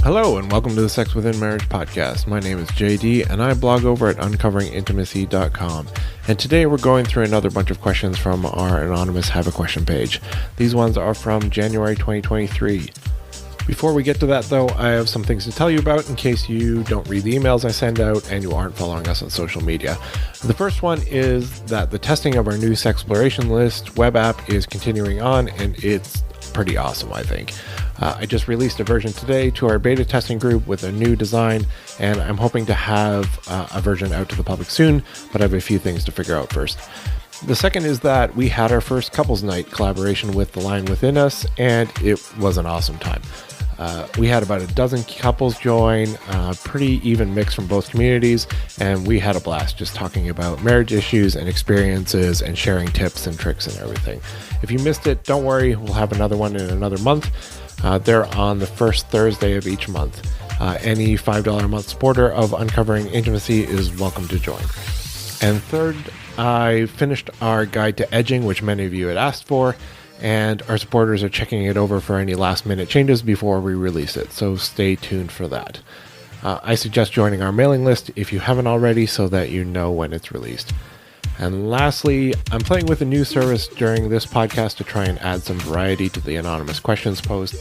Hello and welcome to the Sex Within Marriage podcast. My name is JD and I blog over at uncoveringintimacy.com. And today we're going through another bunch of questions from our anonymous Have a Question page. These ones are from January 2023. Before we get to that though, I have some things to tell you about in case you don't read the emails I send out and you aren't following us on social media. The first one is that the testing of our new Sexploration List web app is continuing on and it's pretty awesome, I think. I just released a version today to our beta testing group with a new design, and I'm hoping to have a version out to the public soon, but I have a few things to figure out first. The second is that we had our first couples night collaboration with The Line Within Us, and it was an awesome time. We had about a dozen couples join, pretty even mix from both communities, and we had a blast just talking about marriage issues and experiences and sharing tips and tricks and everything. If you missed it, don't worry, we'll have another one in another month. They're on the first Thursday of each month. Any $5 a month supporter of Uncovering Intimacy is welcome to join. And third, I finished our guide to edging, which many of you had asked for, and our supporters are checking it over for any last minute changes before we release it, so stay tuned for that. I suggest joining our mailing list if you haven't already so that you know when it's released. And lastly, I'm playing with a new service during this podcast to try and add some variety to the anonymous questions post.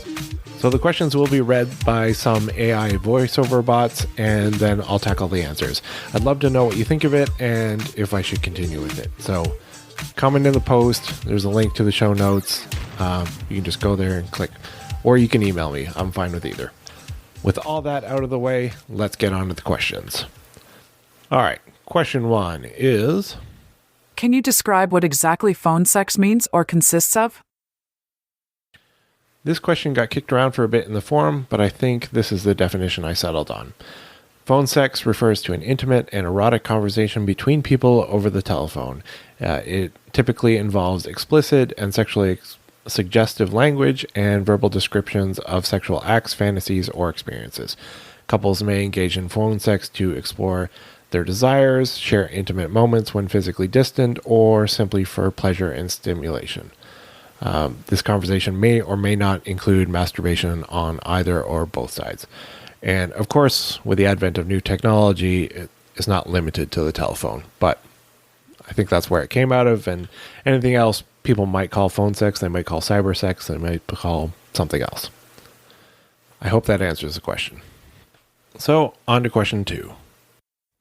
So the questions will be read by some AI voiceover bots, and then I'll tackle the answers. I'd love to know what you think of it and if I should continue with it. So comment in the post. There's a link to the show notes. You can just go there and click, or you can email me. I'm fine with either. With all that out of the way, let's get on to the questions. All right, question one is... Can you describe what exactly phone sex means or consists of? This question got kicked around for a bit in the forum, but I think this is the definition I settled on. Phone sex refers to an intimate and erotic conversation between people over the telephone. It typically involves explicit and sexually suggestive language and verbal descriptions of sexual acts, fantasies, or experiences. Couples may engage in phone sex to explore their desires, share intimate moments when physically distant, or simply for pleasure and stimulation. This conversation may or may not include masturbation on either or both sides. And of course, with the advent of new technology, it is not limited to the telephone, but I think that's where it came out of, and anything else people might call phone sex, they might call cyber sex, they might call something else. I hope that answers the question. So, on to question 2.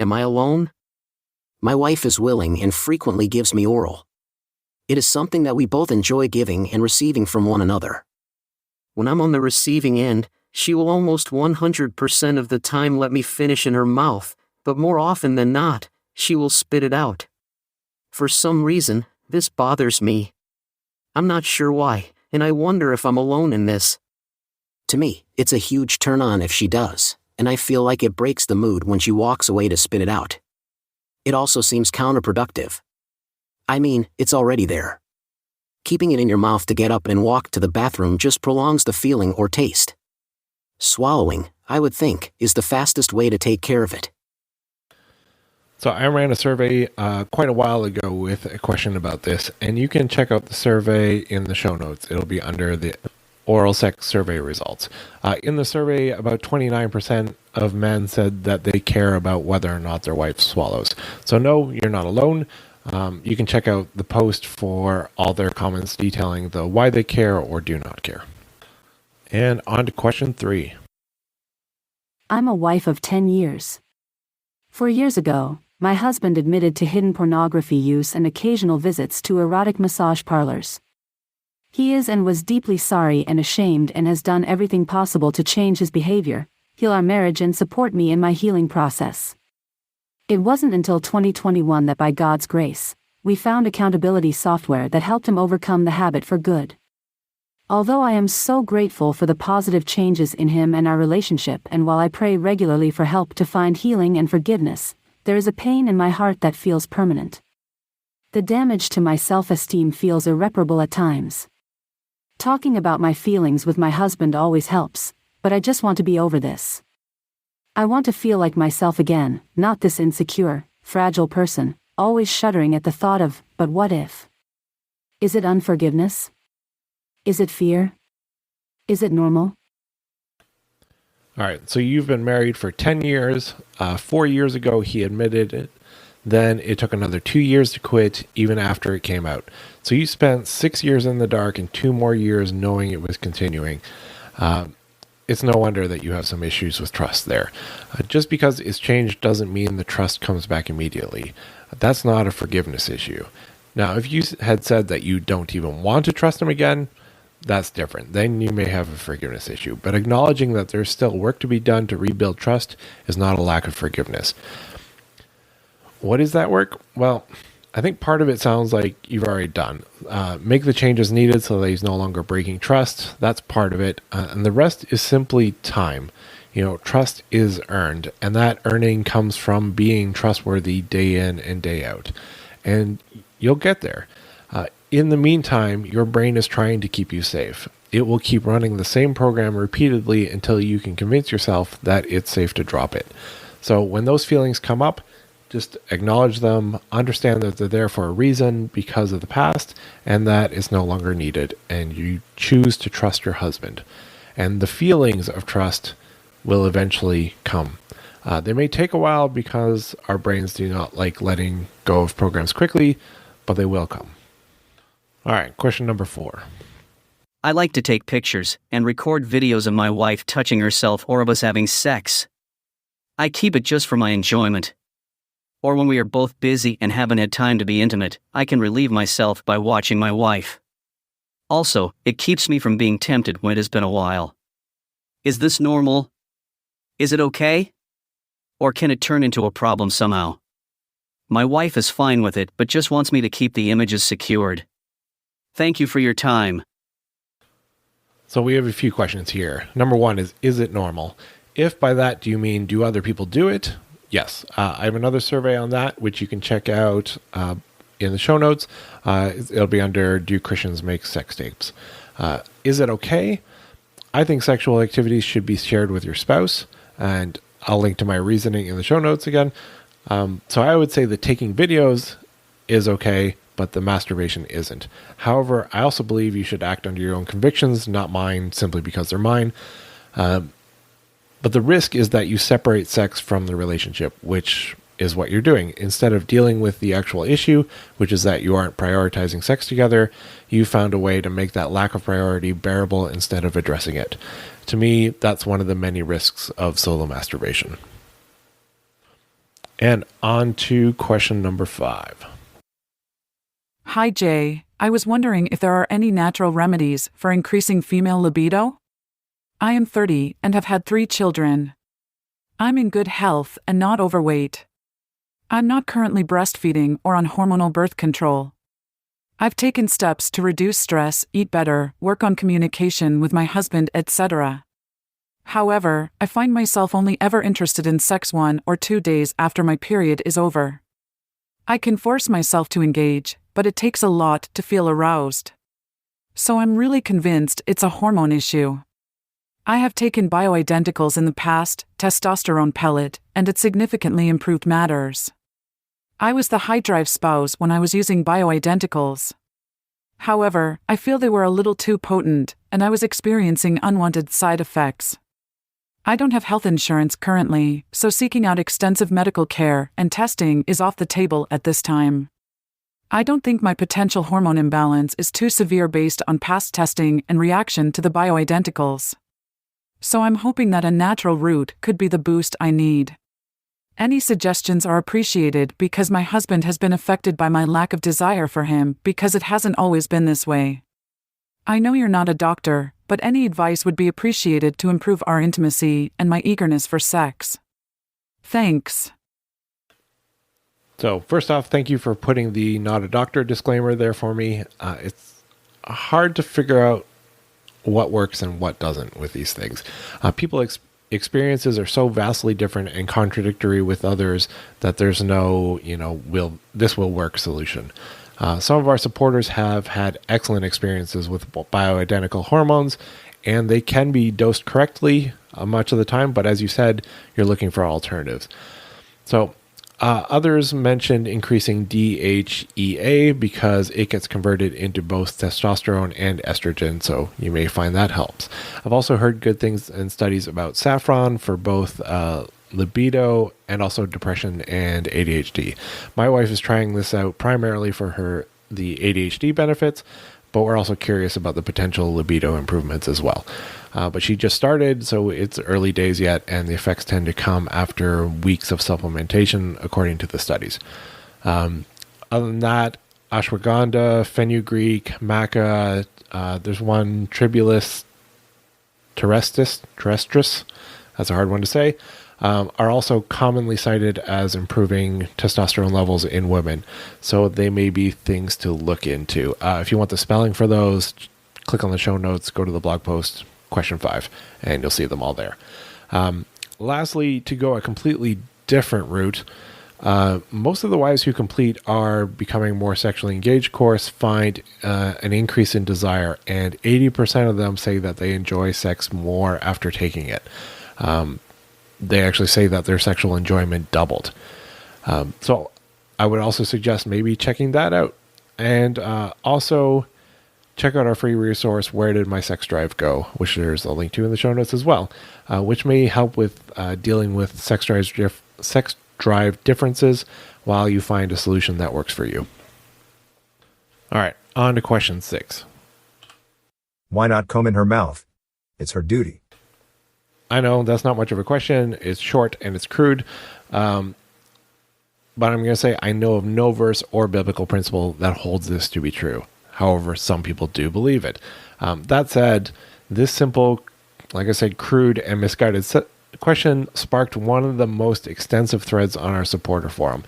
Am I alone? My wife is willing and frequently gives me oral. It is something that we both enjoy giving and receiving from one another. When I'm on the receiving end, she will almost 100% of the time let me finish in her mouth, but more often than not, she will spit it out. For some reason, this bothers me. I'm not sure why, and I wonder if I'm alone in this. To me, it's a huge turn on if she does, and I feel like it breaks the mood when she walks away to spit it out. It also seems counterproductive. I mean, it's already there. Keeping it in your mouth to get up and walk to the bathroom just prolongs the feeling or taste. Swallowing, I would think, is the fastest way to take care of it. So I ran a survey quite a while ago with a question about this, and you can check out the survey in the show notes. It'll be under the oral sex survey results. In the survey, about 29% of men said that they care about whether or not their wife swallows. So no, you're not alone. You can check out the post for all their comments detailing the why they care or do not care. And on to question 3. I'm a wife of 10 years. 4 years ago, my husband admitted to hidden pornography use and occasional visits to erotic massage parlors. He is and was deeply sorry and ashamed and has done everything possible to change his behavior, heal our marriage and support me in my healing process. It wasn't until 2021 that by God's grace, we found accountability software that helped him overcome the habit for good. Although I am so grateful for the positive changes in him and our relationship, and while I pray regularly for help to find healing and forgiveness, there is a pain in my heart that feels permanent. The damage to my self-esteem feels irreparable at times. Talking about my feelings with my husband always helps, but I just want to be over this. I want to feel like myself again, not this insecure, fragile person, always shuddering at the thought of, but what if? Is it unforgiveness? Is it fear? Is it normal? All right, so you've been married for 10 years. 4 years ago, he admitted it. Then it took another 2 years to quit, even after it came out. So you spent 6 years in the dark and 2 more years knowing it was continuing. It's no wonder that you have some issues with trust there. Just because it's changed doesn't mean the trust comes back immediately. That's not a forgiveness issue. Now, if you had said that you don't even want to trust him again, that's different. Then you may have a forgiveness issue. But acknowledging that there's still work to be done to rebuild trust is not a lack of forgiveness. What is that work? Well, I think part of it sounds like you've already done. Make the changes needed so that he's no longer breaking trust. That's part of it. And the rest is simply time. Trust is earned. And that earning comes from being trustworthy day in and day out. And you'll get there. In the meantime, your brain is trying to keep you safe. It will keep running the same program repeatedly until you can convince yourself that it's safe to drop it. So when those feelings come up, just acknowledge them, understand that they're there for a reason because of the past, and that it's no longer needed, and you choose to trust your husband. And the feelings of trust will eventually come. They may take a while because our brains do not like letting go of programs quickly, but they will come. All right, question number 4. I like to take pictures and record videos of my wife touching herself or of us having sex. I keep it just for my enjoyment. Or when we are both busy and haven't had time to be intimate, I can relieve myself by watching my wife. Also, it keeps me from being tempted when it has been a while. Is this normal? Is it okay? Or can it turn into a problem somehow? My wife is fine with it but just wants me to keep the images secured. Thank you for your time. So we have a few questions here. Number 1 is it normal? If by that do you mean, do other people do it? Yes. I have another survey on that, which you can check out in the show notes. It'll be under Do Christians Make Sex Tapes? Is it okay? I think sexual activities should be shared with your spouse, and I'll link to my reasoning in the show notes again. So I would say that taking videos is okay, but the masturbation isn't. However, I also believe you should act under your own convictions, not mine, simply because they're mine. But the risk is that you separate sex from the relationship, which is what you're doing. Instead of dealing with the actual issue, which is that you aren't prioritizing sex together, you found a way to make that lack of priority bearable instead of addressing it. To me, that's one of the many risks of solo masturbation. And on to question number 5. Hi, Jay. I was wondering if there are any natural remedies for increasing female libido? I am 30 and have had 3 children. I'm in good health and not overweight. I'm not currently breastfeeding or on hormonal birth control. I've taken steps to reduce stress, eat better, work on communication with my husband, etc. However, I find myself only ever interested in sex 1 or 2 days after my period is over. I can force myself to engage, but it takes a lot to feel aroused. So I'm really convinced it's a hormone issue. I have taken bioidenticals in the past, testosterone pellet, and it significantly improved matters. I was the high drive spouse when I was using bioidenticals. However, I feel they were a little too potent, and I was experiencing unwanted side effects. I don't have health insurance currently, so seeking out extensive medical care and testing is off the table at this time. I don't think my potential hormone imbalance is too severe based on past testing and reaction to the bioidenticals. So I'm hoping that a natural route could be the boost I need. Any suggestions are appreciated because my husband has been affected by my lack of desire for him because it hasn't always been this way. I know you're not a doctor, but any advice would be appreciated to improve our intimacy and my eagerness for sex. Thanks. So first off, thank you for putting the not a doctor disclaimer there for me. It's hard to figure out what works and what doesn't with these things. People's experiences are so vastly different and contradictory with others that there's no, this will work solution. Some of our supporters have had excellent experiences with bioidentical hormones, and they can be dosed correctly much of the time. But as you said, you're looking for alternatives. So Others mentioned increasing DHEA because it gets converted into both testosterone and estrogen, so you may find that helps. I've also heard good things in studies about saffron for both libido and also depression and ADHD. My wife is trying this out primarily for the ADHD benefits, but we're also curious about the potential libido improvements as well. But she just started, so it's early days yet, and the effects tend to come after weeks of supplementation, according to the studies. Other than that, ashwagandha, fenugreek, maca, there's one tribulus terrestris, that's a hard one to say, are also commonly cited as improving testosterone levels in women. So they may be things to look into. If you want the spelling for those, click on the show notes, go to the blog post, question 5, and you'll see them all there. Lastly, to go a completely different route, most of the wives who complete our Becoming More Sexually Engaged course find an increase in desire, and 80% of them say that they enjoy sex more after taking it. They actually say that their sexual enjoyment doubled. So I would also suggest maybe checking that out. And also check out our free resource, Where Did My Sex Drive Go?, which there's a link to in the show notes as well, which may help with dealing with sex drive differences while you find a solution that works for you. All right, on to question 6. Why not comb in her mouth? It's her duty. I know that's not much of a question. It's short and it's crude. But I'm going to say I know of no verse or biblical principle that holds this to be true. However, some people do believe it. That said, this simple, like I said, crude and misguided question sparked one of the most extensive threads on our supporter forum.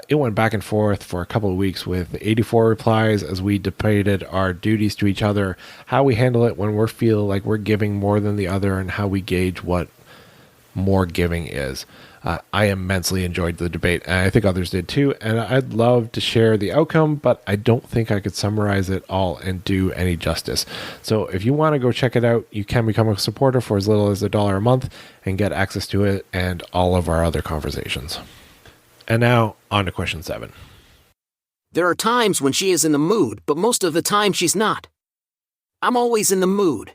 It went back and forth for a couple of weeks with 84 replies as we debated our duties to each other, how we handle it when we feel like we're giving more than the other, and how we gauge what more giving is. I immensely enjoyed the debate, and I think others did too, and I'd love to share the outcome, but I don't think I could summarize it all and do any justice. So if you want to go check it out, you can become a supporter for as little as $1 a month and get access to it and all of our other conversations. And now, on to question 7. There are times when she is in the mood, but most of the time she's not. I'm always in the mood.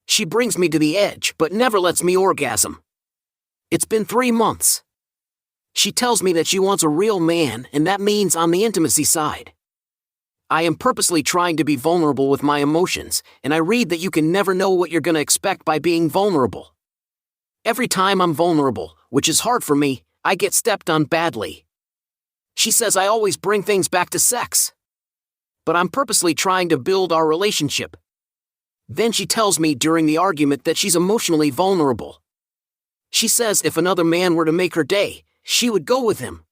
She brings me to the edge, but never lets me orgasm. It's been 3 months. She tells me that she wants a real man, and that means on the intimacy side. I am purposely trying to be vulnerable with my emotions, and I read that you can never know what you're going to expect by being vulnerable. Every time I'm vulnerable, which is hard for me, I get stepped on badly. She says I always bring things back to sex. But I'm purposely trying to build our relationship. Then she tells me during the argument that she's emotionally vulnerable. She says if another man were to make her day, she would go with him.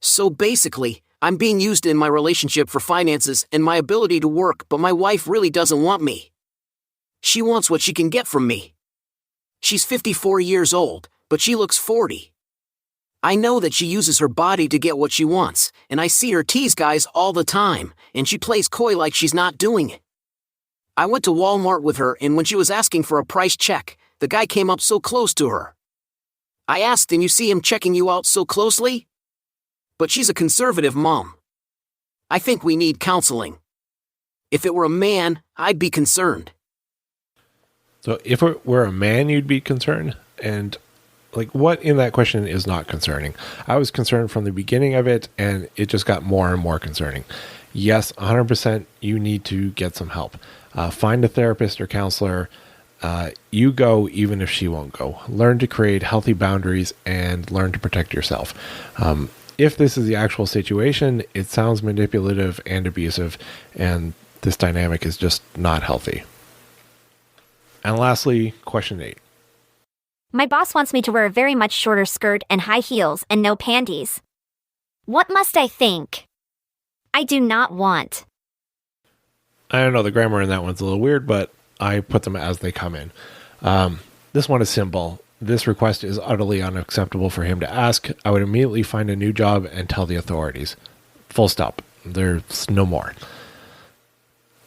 So basically, I'm being used in my relationship for finances and my ability to work, but my wife really doesn't want me. She wants what she can get from me. She's 54 years old, but she looks 40. I know that she uses her body to get what she wants, and I see her tease guys all the time, and she plays coy like she's not doing it. I went to Walmart with her, and when she was asking for a price check, the guy came up so close to her. I asked, and you see him checking you out so closely? But she's a conservative mom. I think we need counseling. If it were a man, I'd be concerned. So if it were a man, you'd be concerned? And like, what in that question is not concerning? I was concerned from the beginning of it, and it just got more and more concerning. Yes, 100% you need to get some help. Find a therapist or counselor. You go even if she won't go. Learn to create healthy boundaries and learn to protect yourself. If this is the actual situation, it sounds manipulative and abusive, and this dynamic is just not healthy. And lastly, question 8. My boss wants me to wear a very much shorter skirt and high heels and no panties. What must I think? I do not want. I don't know, the grammar in that one's a little weird, but I put them as they come in. This one is simple. This request is utterly unacceptable for him to ask. I would immediately find a new job and tell the authorities. Full stop. There's no more.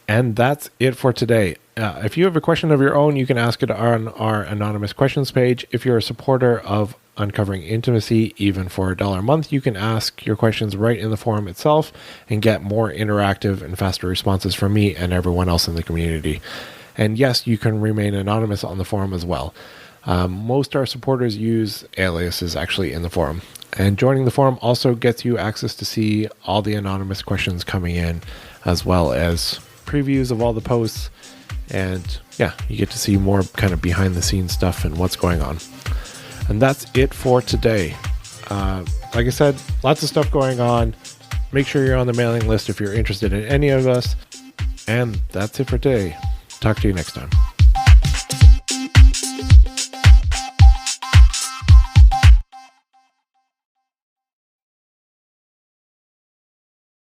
And that's it for today. If you have a question of your own, you can ask it on our anonymous questions page. If you're a supporter of Uncovering Intimacy, even for $1 a month, you can ask your questions right in the forum itself and get more interactive and faster responses from me and everyone else in the community. And yes, you can remain anonymous on the forum as well. Most our supporters use aliases actually in the forum. And joining the forum also gets you access to see all the anonymous questions coming in, as well as previews of all the posts. And yeah, you get to see more kind of behind the scenes stuff and what's going on. And that's it for today. Like I said, lots of stuff going on. Make sure you're on the mailing list if you're interested in any of us. And that's it for today. Talk to you next time.